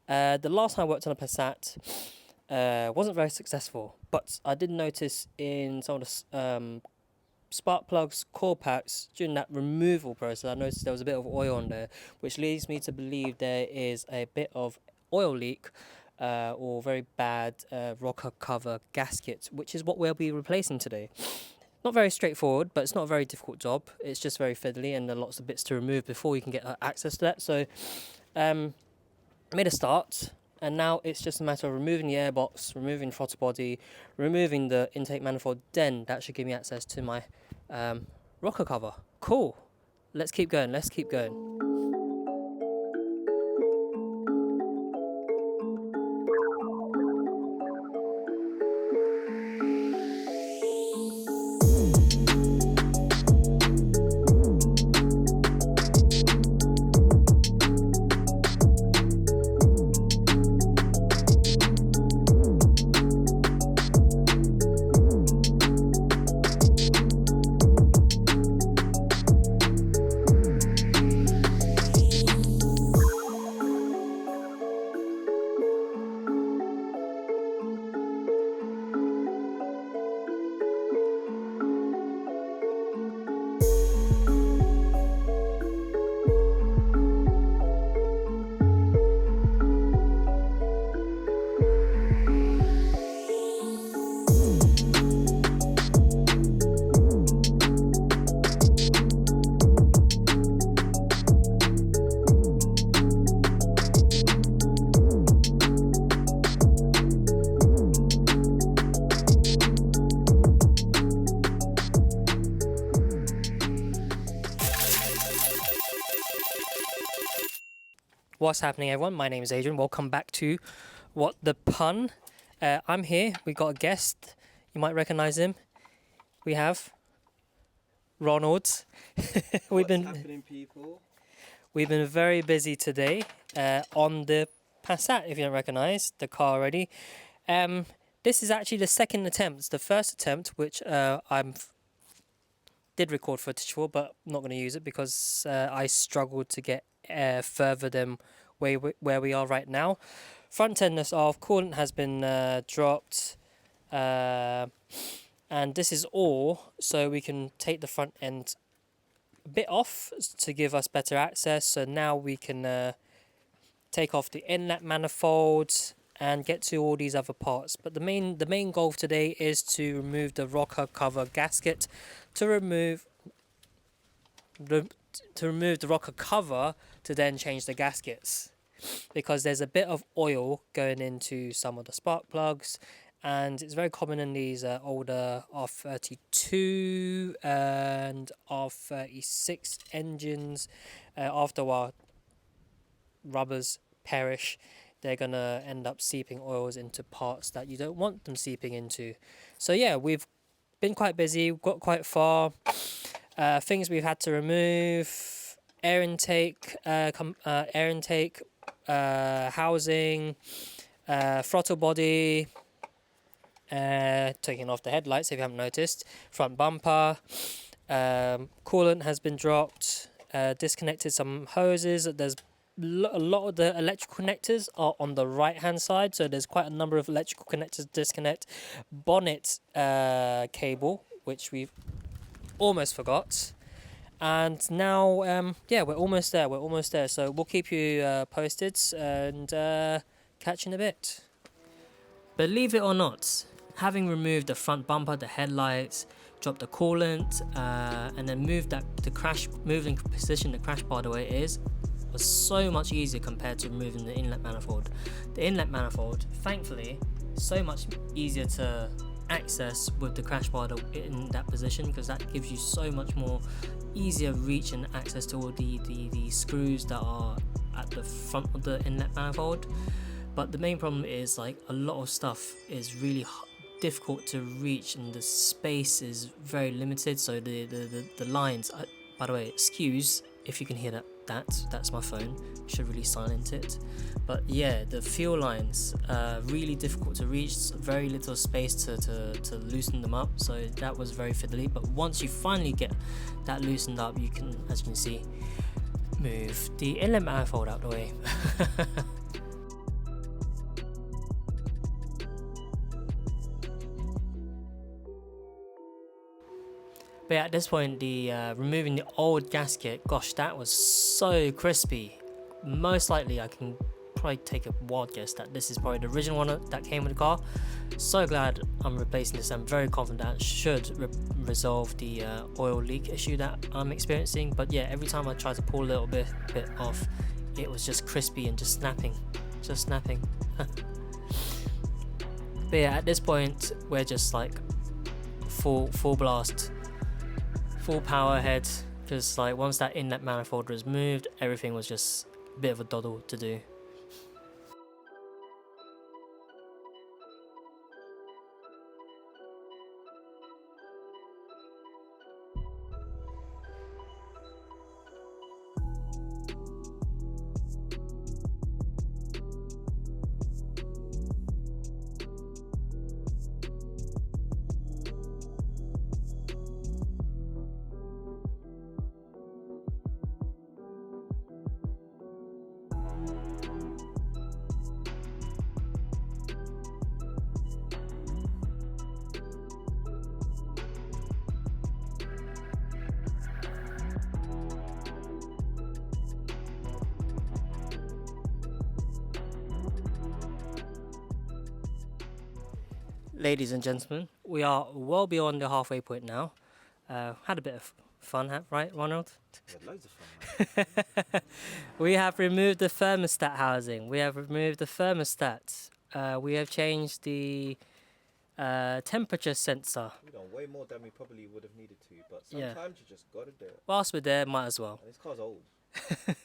The last time I worked on a Passat wasn't very successful, but I did notice in some of the spark plugs, core packs, during that removal process, I noticed there was a bit of oil on there, which leads me to believe there is a bit of oil leak or very bad rocker cover gasket, which is what we'll be replacing today. Not very straightforward, but it's not a very difficult job. It's just very fiddly and there are lots of bits to remove before you can get access to that. So I made a start, and now it's just a matter of removing the airbox, removing the throttle body, removing the intake manifold. Then that should give me access to my rocker cover. Cool. Let's keep going. What's happening, everyone? My name is Adrian. Welcome back to What the Pun. I'm here. We got a guest. You might recognize him. We have Ronald. What's happening, people? We've been very busy today on the Passat. If you don't recognize the car already, this is actually the second attempt. The first attempt, which did record footage for, but I'm not going to use it because I struggled to get further than where we are right now. Front end of coolant has been dropped, and this is all so we can take the front end a bit off to give us better access. So now we can take off the inlet manifolds and get to all these other parts. But the main goal today is to remove the rocker cover gasket, to remove the rocker cover, to then change the gaskets, because there's a bit of oil going into some of the spark plugs, and it's very common in these older R32 and R36 engines. After a while, rubbers perish. They're gonna end up seeping oils into parts that you don't want them seeping into. So yeah, we've been quite busy, we've got quite far. Things we've had to remove: air intake, housing, throttle body, taking off the headlights if you haven't noticed, front bumper, coolant has been dropped, disconnected some hoses. There's a lot of the electrical connectors are on the right hand side, so there's quite a number of electrical connectors disconnect. Bonnet cable, which we've almost forgot. And now yeah, we're almost there, so we'll keep you posted and catch you in a bit. Believe it or not, having removed the front bumper, the headlights, dropped the coolant, and then moved moving position the crash bar the way it is, was so much easier compared to removing the inlet manifold. The inlet manifold, thankfully, so much easier to access with the crash bar in that position, because that gives you so much more easier reach and access to all the screws that are at the front of the inlet manifold. But the main problem is, like, a lot of stuff is really difficult to reach and the space is very limited, so the lines by the way, excuse if you can hear that's my phone, should really silence it. But yeah, the fuel lines really difficult to reach, very little space to loosen them up, so that was very fiddly. But once you finally get that loosened up, you can, as you can see, move the inlet manifold out the way. But yeah, at this point, the removing the old gasket, gosh, that was so crispy. Most likely, I can probably take a wild guess that this is probably the original one that came with the car. So glad I'm replacing this. I'm very confident that should resolve the oil leak issue that I'm experiencing. But yeah, every time I try to pull a little bit off, it was just crispy and just snapping. But yeah, at this point, we're just like full blast, full power ahead. Because like once that inlet manifold was moved, everything was just a bit of a doddle to do. Ladies and gentlemen, we are well beyond the halfway point now. Had a bit of fun, right, Ronald? We had loads of fun, man. We have removed the thermostat housing. We have removed the thermostat. We have changed the temperature sensor. We've done way more than we probably would have needed to, but Yeah. sometimes you just gotta do it. Whilst we're there, might as well. And this car's old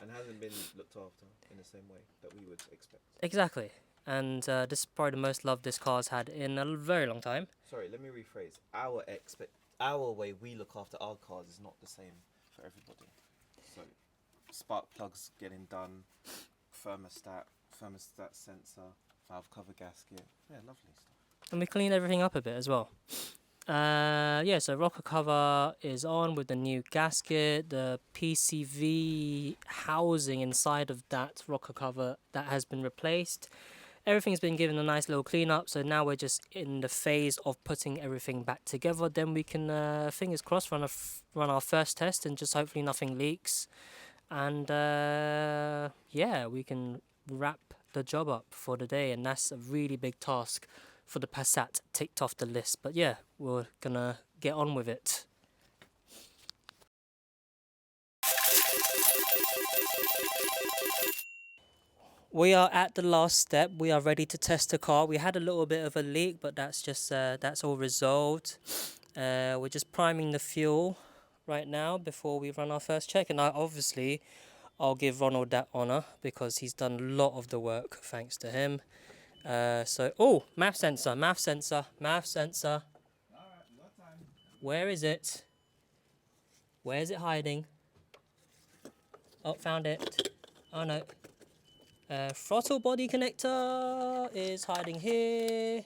and hasn't been looked after in the same way that we would expect. Exactly. And this is probably the most love this car's had in a very long time. Sorry, let me rephrase. Our way we look after our cars is not the same for everybody. So, spark plugs getting done, thermostat sensor, valve cover gasket. Yeah, lovely stuff. And we cleaned everything up a bit as well. Yeah, so rocker cover is on with the new gasket. The PCV housing inside of that rocker cover that has been replaced. Everything's been given a nice little clean up, so now we're just in the phase of putting everything back together. Then we can, fingers crossed, run our first test and just hopefully nothing leaks. And yeah, we can wrap the job up for the day, and that's a really big task for the Passat ticked off the list. But yeah, we're gonna get on with it. We are at the last step. We are ready to test the car. We had a little bit of a leak, but that's just that's all resolved. We're just priming the fuel right now before we run our first check. And I'll give Ronald that honor because he's done a lot of the work thanks to him. Oh, MAF sensor. Alright, no time. Where is it? Where is it hiding? Oh, found it. Oh no. Throttle body connector is hiding here.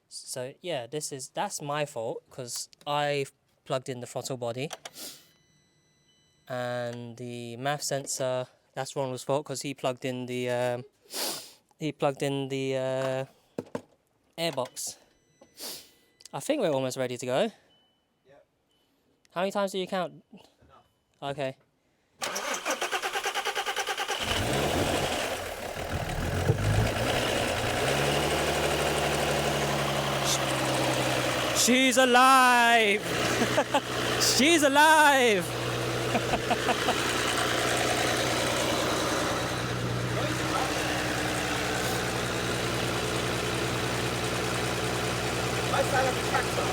So yeah, that's my fault because I plugged in the throttle body, and the MAF sensor, that's Ronald's fault because he plugged in the airbox. I think we're almost ready to go. Yep. How many times do you count? Enough. Okay. She's alive! She's alive! I sound like a tractor.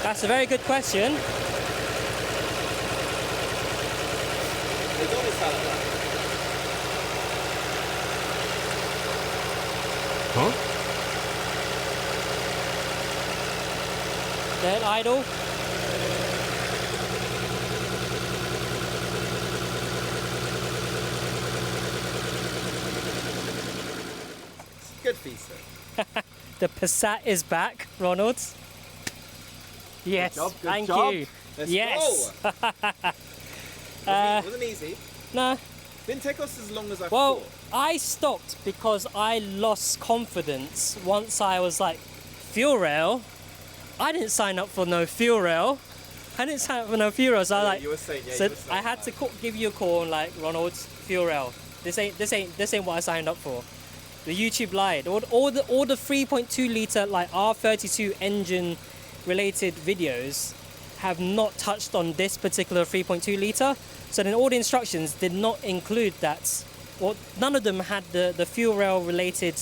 That's a very good question. They don't sound like that. Huh? Dead idle. Good for you, sir. The Passat is back, Ronald. Yes, Good job. thank you. Let's Yes. go. Wasn't easy. No, Didn't take us as long as I Well, thought. I stopped because I lost confidence once I was like, fuel rail? I didn't sign up for no fuel rail. I didn't sign up for no fuel rail, so You were saying, so I had to give you a call and like, Ronald, fuel rail. This ain't what I signed up for. The YouTube lied. All the 3.2 litre like R32 engine related videos have not touched on this particular 3.2 litre. So then all the instructions did not include that. Well, none of them had the fuel rail related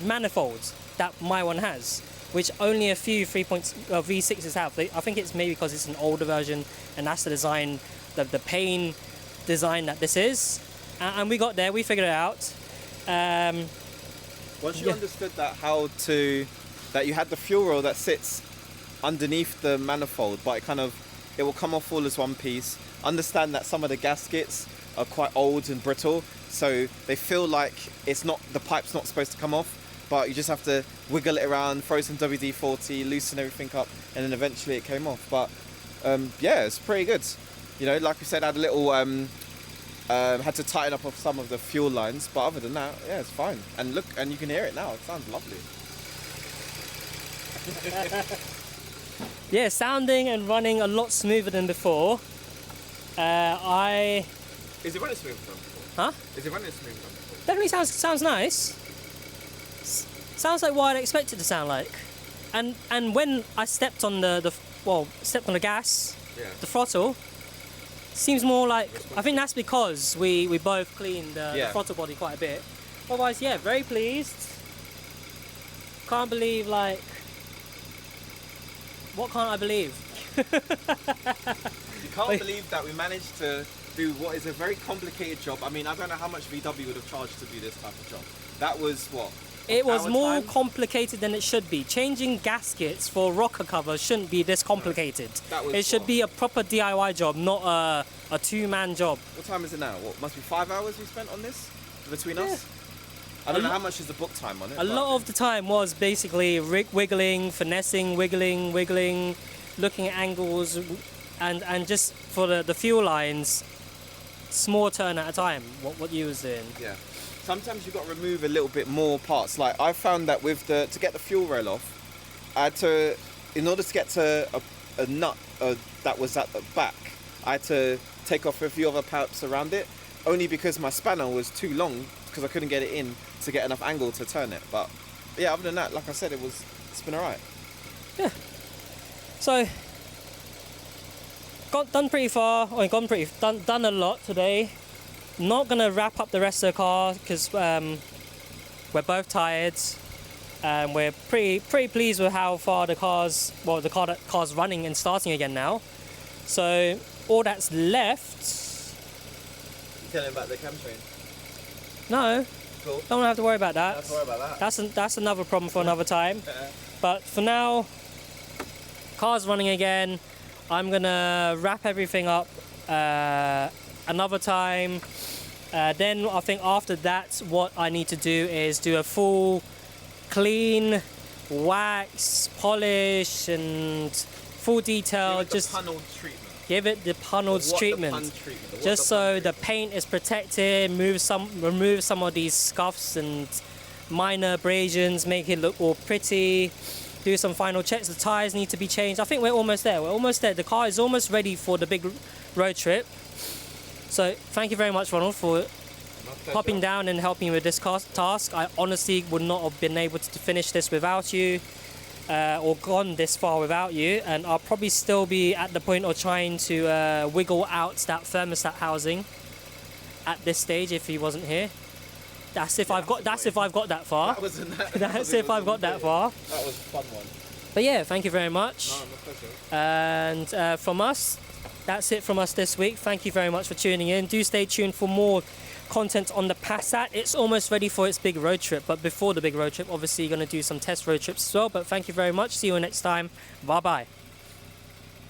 manifolds that my one has, which only a few V6s have. I think it's maybe because it's an older version and that's the design, the pain design that this is. And we got there, we figured it out. Once you understood that that you had the fuel rail that sits underneath the manifold, but it will come off all as one piece. Understand that some of the gaskets are quite old and brittle, so they feel like the pipe's not supposed to come off, but you just have to wiggle it around, throw some WD-40, loosen everything up, and then eventually it came off. But yeah, it's pretty good. You know, like I said, I had a little had to tighten up some of the fuel lines, but other than that, yeah, it's fine. And look, and you can hear it now. It sounds lovely. Yeah, sounding and running a lot smoother than before. Is it running smooth than before? Huh? Is it running smooth than before? Definitely sounds nice. Sounds like what I'd expect it to sound like. And when I stepped on the gas, Yeah. the throttle seems more like, I think that's because we both cleaned the throttle body quite a bit. Otherwise, yeah, very pleased. Can't believe, like, what can't I believe? You can't believe that we managed to do what is a very complicated job. I mean, I don't know how much VW would have charged to do this type of job. That was what? It was more time? complicated than it should be. Changing gaskets for rocker covers shouldn't be this complicated. That was it should what? be a proper DIY job, not a two-man job. What time is it now? What, must be 5 hours we spent on this between us? I don't know how much is the book time on it. A lot of the time was basically wiggling, finessing, wiggling, looking at angles, and just for the fuel lines, small turn at a time, what you was doing. Yeah. Sometimes you've got to remove a little bit more parts. Like I found that to get the fuel rail off, I had to, in order to get to a nut that was at the back, I had to take off a few other parts around it, only because my spanner was too long because I couldn't get it in to get enough angle to turn it. But yeah, other than that, like I said, it's been alright. Yeah. So done a lot today. Not gonna wrap up the rest of the car because we're both tired. We're pretty pleased with how far the car's running and starting again now. So all that's left. You telling about the cam train? No. Cool. Don't have to worry about that. Don't have to worry about that. That's another problem for another time. But for now, car's running again. I'm gonna wrap everything up another time. Then I think after that, what I need to do is do a full clean, wax, polish, and full detail. Just give it the Punnell's treatment. Just so the paint is protected, remove some of these scuffs and minor abrasions, make it look all pretty. Do some final checks. The tyres need to be changed. I think we're almost there. The car is almost ready for the big road trip. So thank you very much, Ronald, for popping down and helping with this task. I honestly would not have been able to finish this without you, or gone this far without you, and I'll probably still be at the point of trying to wiggle out that thermostat housing at this stage if he wasn't here. That's if I've got that far. That's if I've got that far. That was a fun one. But yeah, thank you very much. No, my pleasure. And from us, that's it from us this week. Thank you very much for tuning in. Do stay tuned for more content on the Passat. It's almost ready for its big road trip, but before the big road trip, obviously you're going to do some test road trips as well. But thank you very much. See you next time. Bye bye.